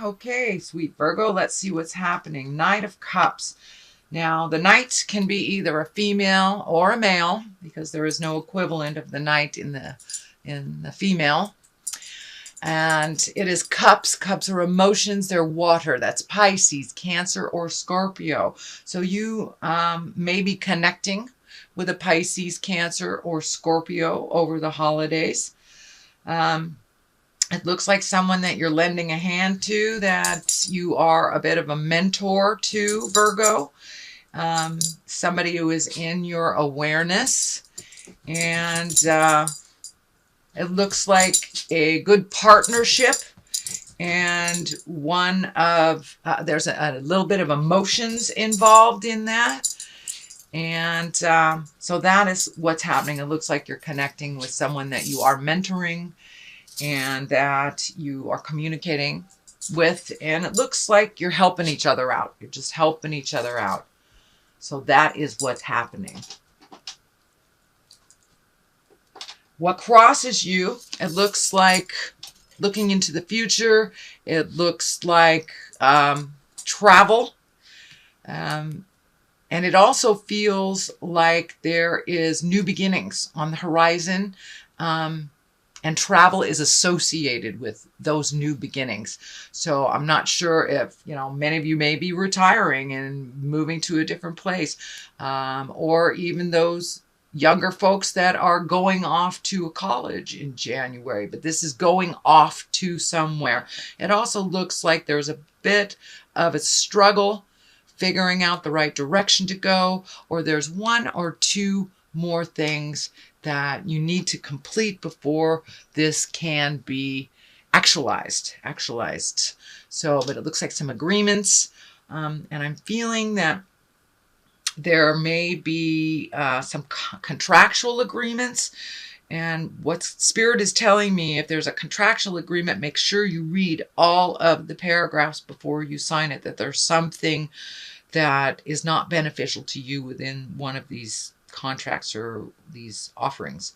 Okay, sweet Virgo, let's see what's happening. Knight of Cups. Now, the knight can be either a female or a male because there is no equivalent of the knight in the female. And it is cups. Cups are emotions. They're water. That's Pisces, Cancer, or Scorpio. So you may be connecting with a Pisces, Cancer, or Scorpio over the holidays. It looks like someone that you're lending a hand to, that you are a bit of a mentor to, Virgo. Somebody who is in your awareness. And it looks like a good partnership. And one of, there's a little bit of emotions involved in that. And so that is what's happening. It looks like you're connecting with someone that you are mentoring and that you are communicating with. And it looks like you're helping each other out. You're just helping each other out. So that is what's happening. What crosses you, it looks like looking into the future. It looks like travel. And it also feels like there is new beginnings on the horizon. And travel is associated with those new beginnings. So I'm not sure if, many of you may be retiring and moving to a different place, or even those younger folks that are going off to a college in January, but this is going off to somewhere. It also looks like there's a bit of a struggle figuring out the right direction to go, or there's one or two more things that you need to complete before this can be actualized. So, but it looks like some agreements, and I'm feeling that there may be some contractual agreements. And what Spirit is telling me, if there's a contractual agreement, make sure you read all of the paragraphs before you sign it, that there's something that is not beneficial to you within one of these contracts or these offerings.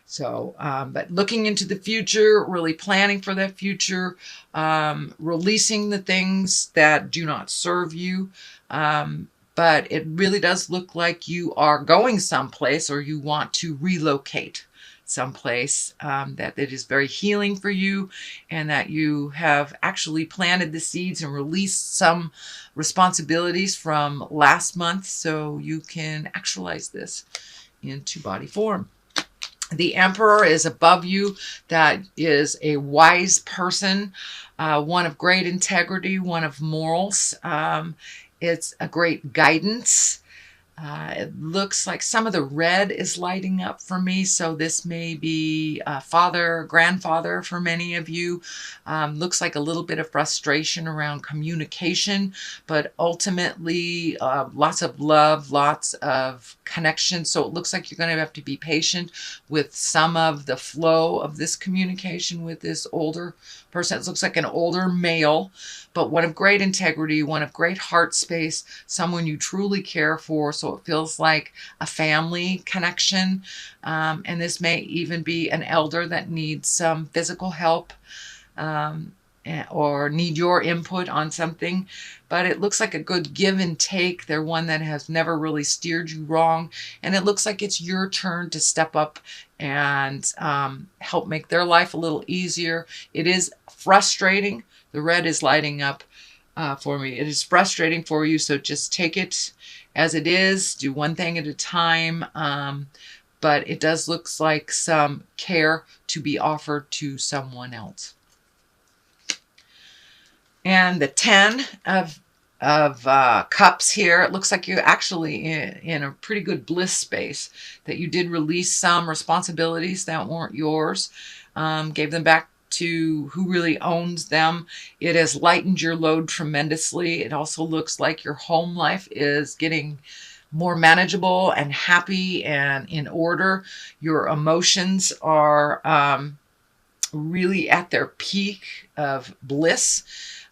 So, but looking into the future, really planning for that future, releasing the things that do not serve you. But it really does look like you are going someplace, or you want to relocate someplace, that it is very healing for you, and that you have actually planted the seeds and released some responsibilities from last month so you can actualize this into body form. The Emperor is above you. That is a wise person, one of great integrity, one of morals. It's a great guidance. It looks like some of the red is lighting up for me. So this may be father, grandfather for many of you. Looks like a little bit of frustration around communication, but ultimately lots of love, lots of connection. So it looks like you're going to have to be patient with some of the flow of this communication with this older person. It looks like an older male, but one of great integrity, one of great heart space, someone you truly care for. So it feels like a family connection. And this may even be an elder that needs some physical help, or need your input on something. But it looks like a good give and take. They're one that has never really steered you wrong. And it looks like it's your turn to step up and help make their life a little easier. It is frustrating. The red is lighting up for me. It is frustrating for you, so just take it as it is. Do one thing at a time. But it does look like some care to be offered to someone else. And the 10 of cups here, it looks like you're actually in a pretty good bliss space, that you did release some responsibilities that weren't yours, gave them back to who really owns them. It has lightened your load tremendously. It also looks like your home life is getting more manageable and happy and in order. Your emotions are really at their peak of bliss.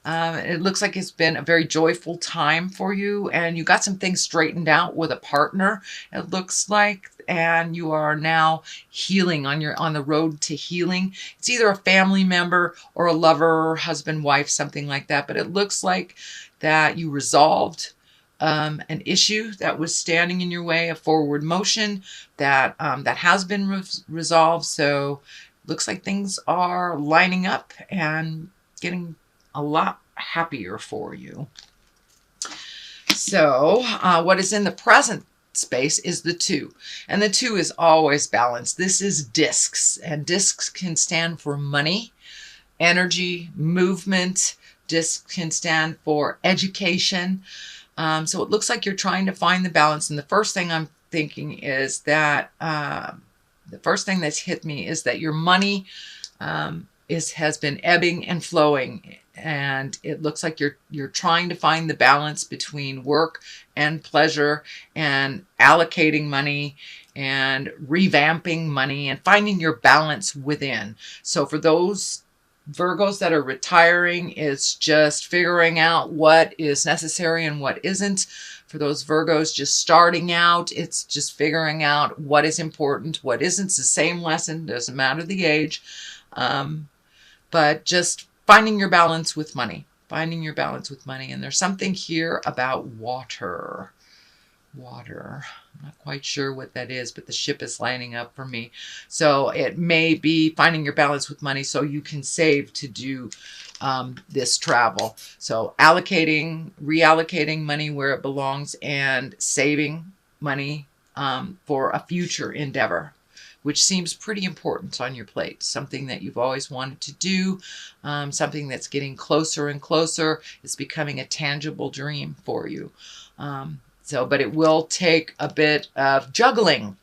It looks like it's been a very joyful time for you, and you got some things straightened out with a partner, it looks like, and you are now healing on the road to healing. It's either a family member or a lover, husband, wife, something like that, but it looks like that you resolved an issue that was standing in your way, a forward motion that has been resolved. So looks like things are lining up and getting a lot happier for you. So what is in the present space is the 2, and the 2 is always balanced. This is discs, and discs can stand for money, energy, movement. Discs can stand for education. So it looks like you're trying to find the balance. And the first thing I'm thinking is that the first thing that's hit me is that your money has been ebbing and flowing, and it looks like you're trying to find the balance between work and pleasure, and allocating money and revamping money and finding your balance within. So for those Virgos that are retiring, it's just figuring out what is necessary and what isn't. For those Virgos just starting out, it's just figuring out what is important, what isn't. It's the same lesson, doesn't matter the age. But just finding your balance with money, finding your balance with money. And there's something here about water. Water. I'm not quite sure what that is, but the ship is lining up for me. So it may be finding your balance with money so you can save to do this travel. So reallocating money where it belongs, and saving money for a future endeavor, which seems pretty important on your plate. Something that you've always wanted to do, something that's getting closer and closer. It's becoming a tangible dream for you. But it will take a bit of juggling,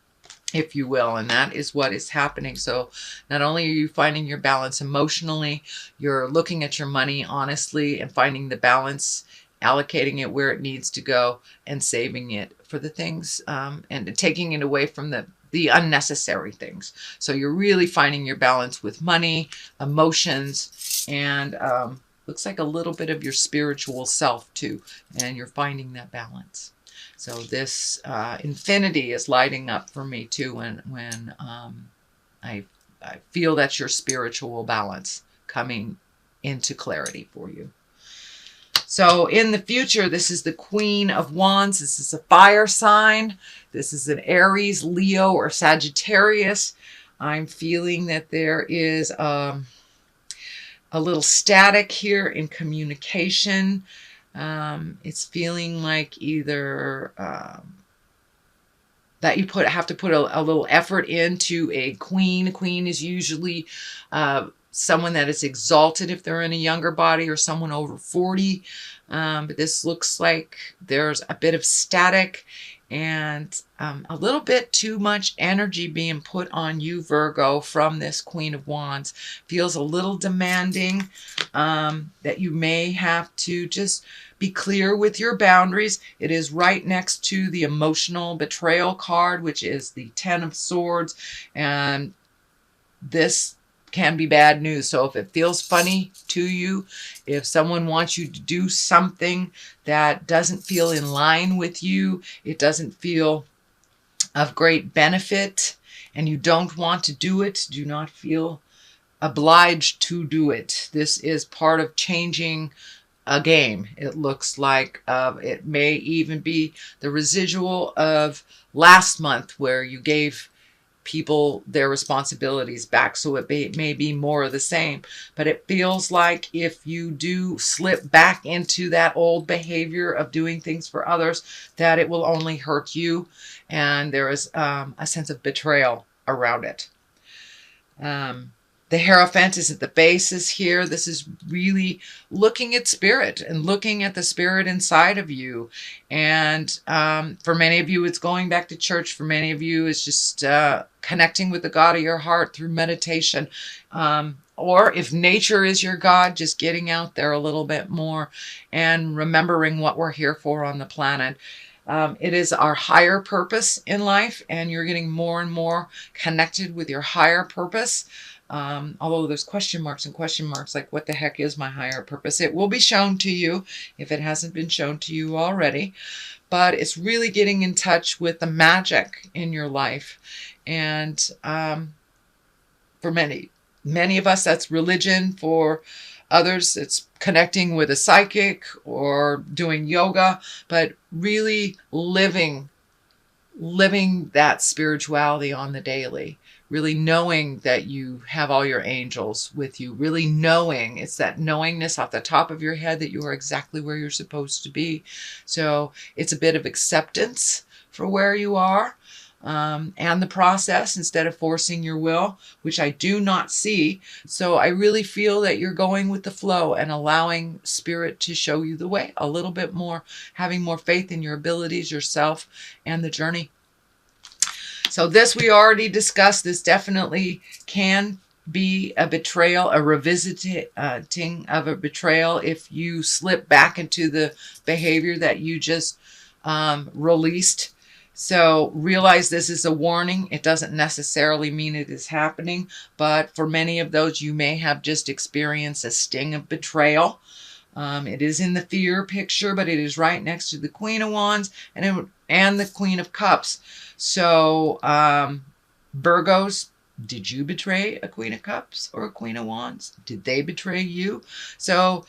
if you will, and that is what is happening. So not only are you finding your balance emotionally, you're looking at your money honestly and finding the balance, allocating it where it needs to go, and saving it for the things, and taking it away from the unnecessary things. So you're really finding your balance with money, emotions, and looks like a little bit of your spiritual self too, and you're finding that balance. So this infinity is lighting up for me too when I feel that's your spiritual balance coming into clarity for you. So in the future, this is the Queen of Wands. This is a fire sign. This is an Aries, Leo, or Sagittarius. I'm feeling that there is a little static here in communication. It's feeling like either that you have to put a little effort into a queen. A queen is usually someone that is exalted if they're in a younger body, or someone over 40. But this looks like there's a bit of static and a little bit too much energy being put on you, Virgo, from this Queen of Wands. Feels a little demanding, that you may have to just be clear with your boundaries. It is right next to the emotional betrayal card, which is the 10 of Swords. And this can be bad news. So if it feels funny to you, if someone wants you to do something that doesn't feel in line with you, it doesn't feel of great benefit, and you don't want to do it, do not feel obliged to do it. This is part of changing a game. It looks like it may even be the residual of last month where you gave people their responsibilities back. So it may be more of the same, but it feels like if you do slip back into that old behavior of doing things for others, that it will only hurt you. And there is a sense of betrayal around it. The Hierophant is at the basis here. This is really looking at spirit and looking at the spirit inside of you. And for many of you, it's going back to church. For many of you, it's just connecting with the God of your heart through meditation. Or if nature is your God, just getting out there a little bit more and remembering what we're here for on the planet. It is our higher purpose in life, and you're getting more and more connected with your higher purpose. Although there's question marks and question marks, like what the heck is my higher purpose? It will be shown to you if it hasn't been shown to you already. But it's really getting in touch with the magic in your life. And for many of us, that's religion. For others, it's connecting with a psychic or doing yoga, but really living that spirituality on the daily, really knowing that you have all your angels with you, really knowing, it's that knowingness off the top of your head that you are exactly where you're supposed to be. So it's a bit of acceptance for where you are, and the process, instead of forcing your will, which I do not see. So I really feel that you're going with the flow and allowing spirit to show you the way a little bit more, having more faith in your abilities, yourself, and the journey. So this we already discussed. This definitely can be a betrayal, a revisiting of a betrayal if you slip back into the behavior that you just released. So realize this is a warning. It doesn't necessarily mean it is happening, but for many of those, you may have just experienced a sting of betrayal. It is in the fear picture, but it is right next to the Queen of Wands and the Queen of Cups. So Virgos, did you betray a Queen of Cups or a Queen of Wands? Did they betray you? So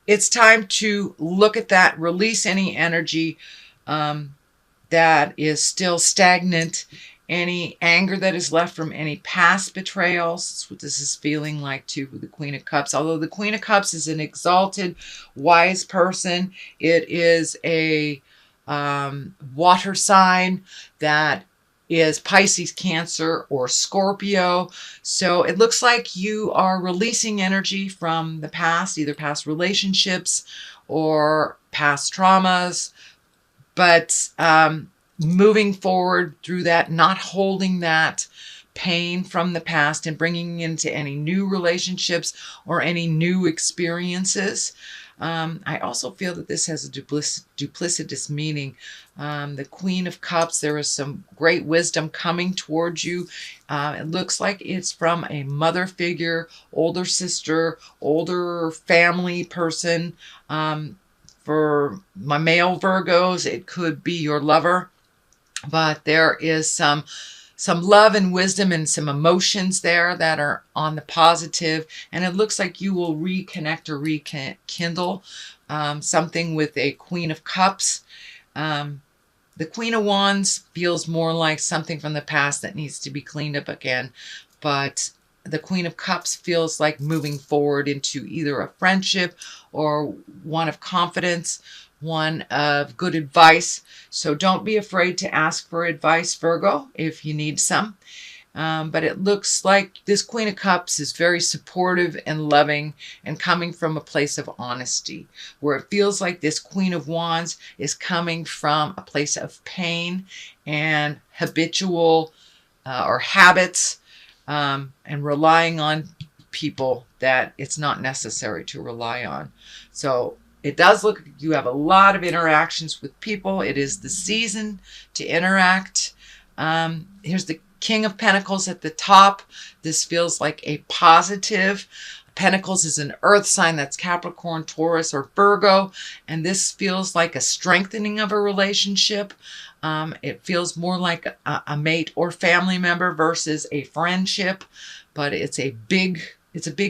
it's time to look at that, release any energy that is still stagnant, any anger that is left from any past betrayals. That's what this is feeling like too with the Queen of Cups. Although the Queen of Cups is an exalted, wise person, it is a water sign that is Pisces, Cancer, or Scorpio. So it looks like you are releasing energy from the past, either past relationships or past traumas, but moving forward through that, not holding that pain from the past and bringing into any new relationships or any new experiences. I also feel that this has a duplicitous meaning. The Queen of Cups, there is some great wisdom coming towards you. It looks like it's from a mother figure, older sister, older family person. For my male Virgos, it could be your lover, but there is some love and wisdom and some emotions there that are on the positive, and it looks like you will reconnect or rekindle something with a Queen of Cups. The Queen of Wands feels more like something from the past that needs to be cleaned up again, but the Queen of Cups feels like moving forward into either a friendship or one of confidence, one of good advice. So don't be afraid to ask for advice, Virgo, if you need some. But it looks like this Queen of Cups is very supportive and loving and coming from a place of honesty, where it feels like this Queen of Wands is coming from a place of pain and habitual or habits, and relying on people that it's not necessary to rely on. So it does look like you have a lot of interactions with people. It is the season to interact. Here's the King of Pentacles at the top. This feels like a positive. Pentacles is an earth sign, that's Capricorn, Taurus, or Virgo. And this feels like a strengthening of a relationship. It feels more like a mate or family member versus a friendship, but it's a big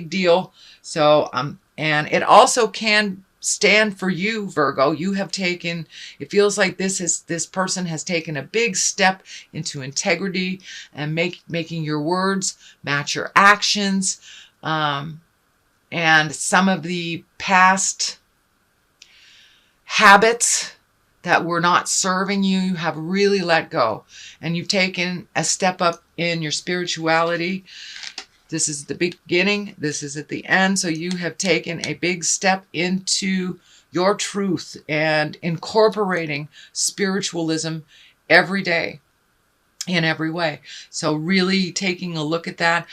deal. So, and it also can stand for you, Virgo. You have taken, it feels like this person has taken a big step into integrity and making your words match your actions. And some of the past habits that were not serving you, you have really let go. And you've taken a step up in your spirituality. This is the beginning. This is at the end. So you have taken a big step into your truth and incorporating spiritualism every day in every way. So really taking a look at that.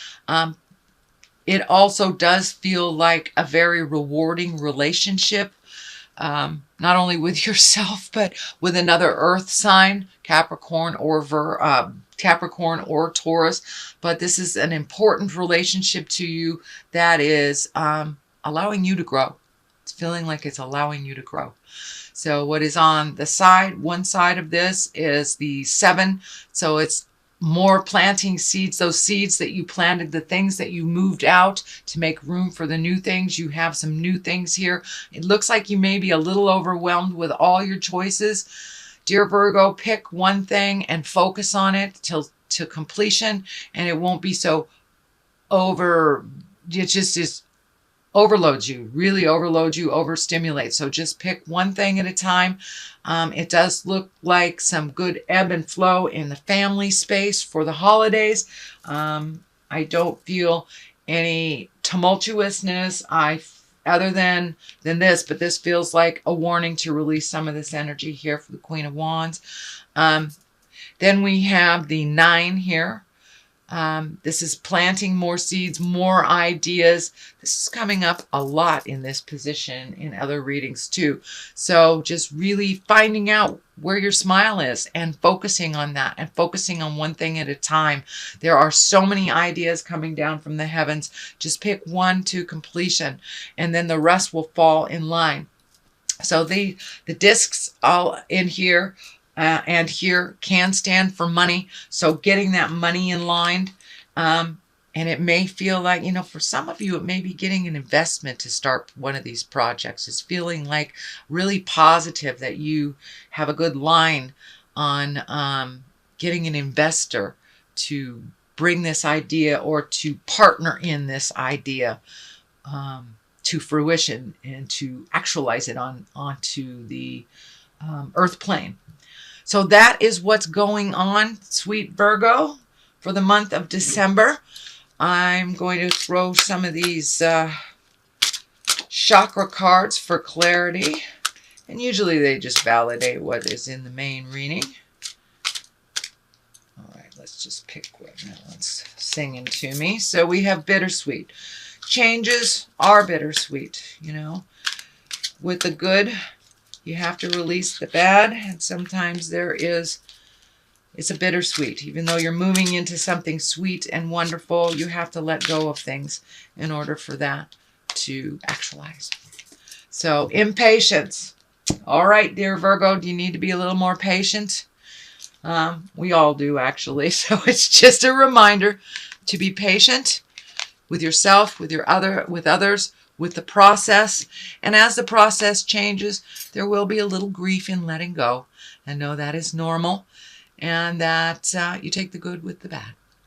It also does feel like a very rewarding relationship, not only with yourself, but with another earth sign, Capricorn or Capricorn or Taurus, but this is an important relationship to you that is allowing you to grow. It's feeling like it's allowing you to grow. So what is on the side, one side of this is the 7. So it's more planting seeds, those seeds that you planted, the things that you moved out to make room for the new things. You have some new things here. It looks like you may be a little overwhelmed with all your choices. Dear Virgo, pick one thing and focus on it till to completion, and it won't be so it just overloads you, really overloads you, overstimulates. So just pick one thing at a time. It does look like some good ebb and flow in the family space for the holidays. I don't feel any tumultuousness other than this, but this feels like a warning to release some of this energy here for the Queen of Wands. Then we have the 9 here. This is planting more seeds, more ideas. This is coming up a lot in this position in other readings too. So just really finding out where your smile is and focusing on that and focusing on one thing at a time. There are so many ideas coming down from the heavens. Just pick one to completion and then the rest will fall in line. So the discs all in here and here can stand for money. So getting that money in line. And it may feel like, for some of you, it may be getting an investment to start one of these projects. It's feeling like really positive that you have a good line on getting an investor to bring this idea or to partner in this idea to fruition and to actualize it onto the earth plane. So that is what's going on, sweet Virgo, for the month of December. I'm going to throw some of these chakra cards for clarity. And usually they just validate what is in the main reading. All right, let's just pick one. That one's singing to me. So we have bittersweet. Changes are bittersweet, With the good, you have to release the bad, and sometimes it's a bittersweet. Even though you're moving into something sweet and wonderful, you have to let go of things in order for that to actualize. So impatience. All right, dear Virgo, do you need to be a little more patient? We all do, actually. So it's just a reminder to be patient with yourself, with others, with the process. And as the process changes, there will be a little grief in letting go. And know that is normal, and that you take the good with the bad.